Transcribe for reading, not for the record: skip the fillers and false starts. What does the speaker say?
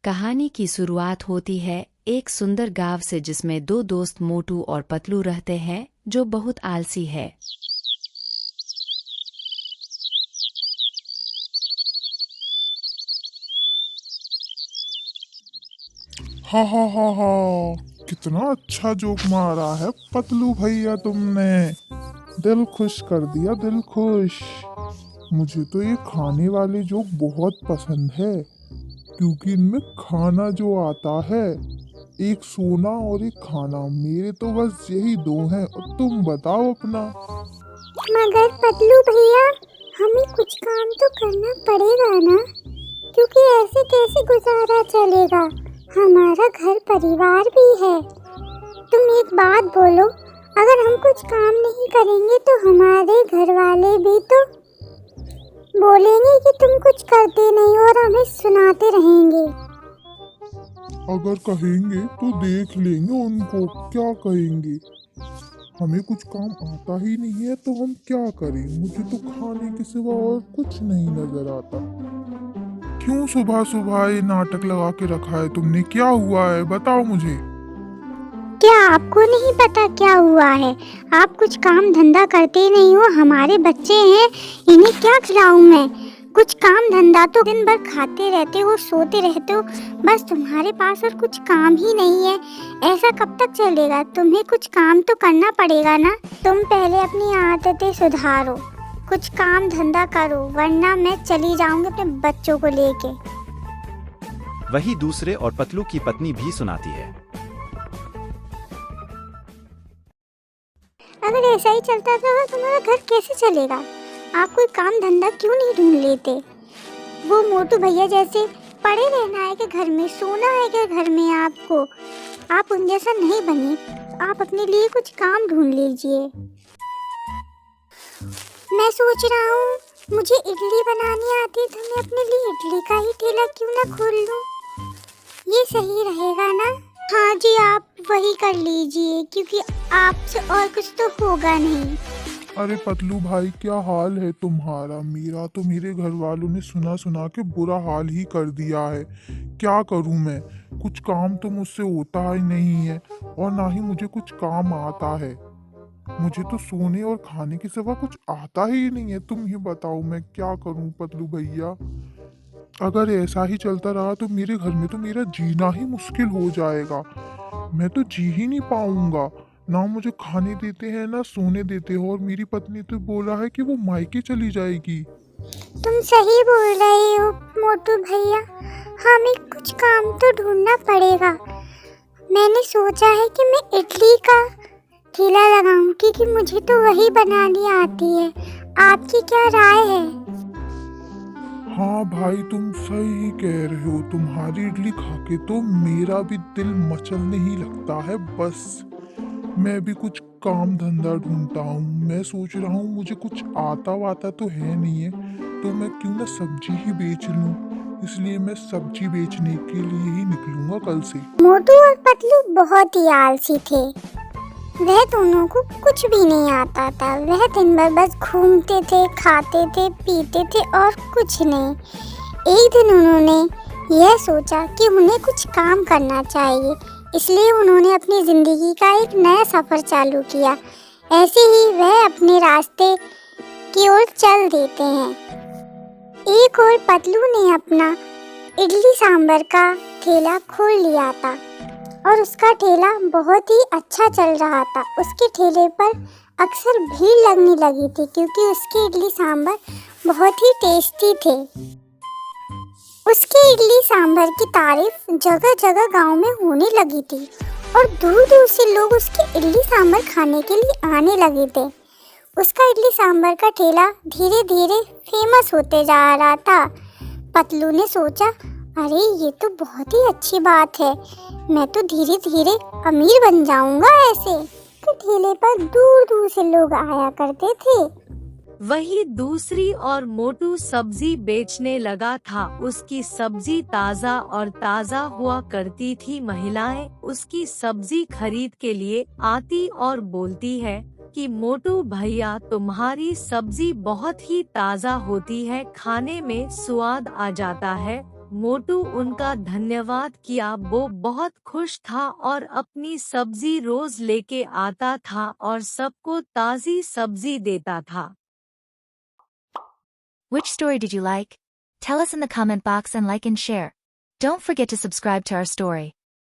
कहानी की शुरुआत होती है एक सुंदर गांव से जिसमें दो दोस्त मोटू और पतलू रहते हैं जो बहुत आलसी है। हा हा हा हा, कितना अच्छा जोक मारा है पतलू भैया तुमने। दिल खुश कर दिया, दिल खुश। मुझे तो ये खाने वाले जोक बहुत पसंद है क्योंकि इनमें खाना जो आता है, एक सोना और एक खाना, मेरे तो बस यही दो हैं। और तुम बताओ अपना। मगर पतलू भैया, हमें कुछ काम तो करना पड़ेगा ना, क्योंकि ऐसे कैसे गुजारा चलेगा। हमारा घर परिवार भी है। तुम एक बात बोलो, अगर हम कुछ काम नहीं करेंगे तो हमारे घर वाले भी तो बोलेंगे कि तुम कुछ करते नहीं और हमें सुनाते रहेंगे। अगर कहेंगे तो देख लेंगे उनको, क्या कहेंगे। हमें कुछ काम आता ही नहीं है तो हम क्या करें। मुझे तो खाने के सिवा और कुछ नहीं नजर आता। क्यों सुबह सुबह ये नाटक लगा के रखा है तुमने? क्या हुआ है बताओ मुझे। क्या आपको नहीं पता क्या हुआ है? आप कुछ काम धंधा करते नहीं हो। हमारे बच्चे हैं, इन्हें क्या खिलाऊं मैं? कुछ काम धंधा तो दिन भर खाते रहते हो, सोते रहते हो, बस तुम्हारे पास और कुछ काम ही नहीं है। ऐसा कब तक चलेगा? तुम्हें कुछ काम तो करना पड़ेगा ना। तुम पहले अपनी आदतें सुधारो, कुछ काम धंधा करो, वरना मैं चली जाऊंगी अपने बच्चों को लेके। वही दूसरे और पतलू की पत्नी भी सुनाती है। अगर ऐसा ही चलता रहा तो हमारा घर कैसे चलेगा? आप कोई काम धंधा क्यों नहीं ढूंढ लेते? वो मोटू भैया जैसे पड़े रहना है कि घर में, सोना है कि घर में आपको? आप उन जैसा नहीं बने। आप अपने लिए कुछ काम ढूंढ लीजिए। मैं सोच रहा हूँ, मुझे इडली बनानी आती है तो मैं अपने लिए इडली का ही ठेला क्यों ना खोल लूँ। ये सही रहेगा ना? हाँ जी, आप वही कर लीजिए, क्योंकि आपसे और कुछ तो होगा नहीं। अरे पतलू भाई, क्या हाल है तुम्हारा? मेरा तो मेरे घर वालों ने सुना सुना के बुरा हाल ही कर दिया है। क्या करूं मैं? कुछ काम तो मुझसे होता ही नहीं है और ना ही मुझे कुछ काम आता है। मुझे तो सोने और खाने के सिवा कुछ आता ही नहीं है। तुम ही बताओ मैं क्या करूं पतलू भैया। अगर ऐसा ही चलता रहा तो मेरे घर में तो मेरा जीना ही मुश्किल हो जाएगा। मैं तो जी ही नहीं पाऊंगा। ना मुझे खाने देते हैं ना सोने देते हो, और मेरी पत्नी तो बोला है कि वो मायके चली जाएगी। तुम सही बोल रहे हो मोटू भैया, हमें कुछ काम तो ढूंढना पड़ेगा। मैंने सोचा है कि मैं इडली का ठेला लगाऊं, क्योंकि मुझे तो वही बनानी आती है। आपकी क्या राय है? हाँ भाई, तुम सही कह रहे हो। तुम्हारी इडली खा के तो मेरा भी दिल मचलने ही लगता है। बस मैं भी कुछ काम धंधा ढूंढता हूँ। मैं सोच रहा हूँ मुझे कुछ आता वाता तो है नहीं है, तो मैं क्यों ना सब्जी ही बेच लूँ। इसलिए मैं सब्जी बेचने के लिए ही निकलूंगा कल से। मोटू और पतलू बहुत ही आलसी थे। वह दोनों को कुछ भी नहीं आता था। वह दिन भर बस घूमते थे, खाते थे, पीते थे और कुछ नहीं। एक दिन उन्होंने यह सोचा कि उन्हें कुछ काम करना चाहिए, इसलिए उन्होंने अपनी जिंदगी का एक नया सफर चालू किया। ऐसे ही वह अपने रास्ते की ओर चल देते हैं। एक और पतलू ने अपना इडली सांभर का ठेला खोल लिया था और उसका ठेला बहुत ही अच्छा चल रहा था। उसके ठेले पर अक्सर भीड़ लगने लगी थी, क्योंकि उसके इडली सांभर बहुत ही टेस्टी थे। उसके इडली सांभर की तारीफ जगह जगह गांव में होने लगी थी और दूर दूर से लोग उसके इडली सांभर खाने के लिए आने लगे थे। उसका इडली सांभर का ठेला धीरे धीरे फेमस होते जा रहा था। पतलू ने सोचा, अरे ये तो बहुत ही अच्छी बात है, मैं तो धीरे धीरे अमीर बन जाऊंगा ऐसे। तो ठेले पर दूर दूर से लोग आया करते थे। वही दूसरी और मोटू सब्जी बेचने लगा था। उसकी सब्जी ताज़ा और ताज़ा हुआ करती थी। महिलाएं उसकी सब्जी खरीद के लिए आती और बोलती है कि मोटू भैया, तुम्हारी सब्जी बहुत ही ताज़ा होती है, खाने में स्वाद आ जाता है। मोटू उनका धन्यवाद किया। वो बहुत खुश था और अपनी सब्जी रोज लेके आता था और सबको ताज़ी सब्जी देता था। Which story did you like? Tell us in the comment box and like and share. Don't forget to subscribe to our story.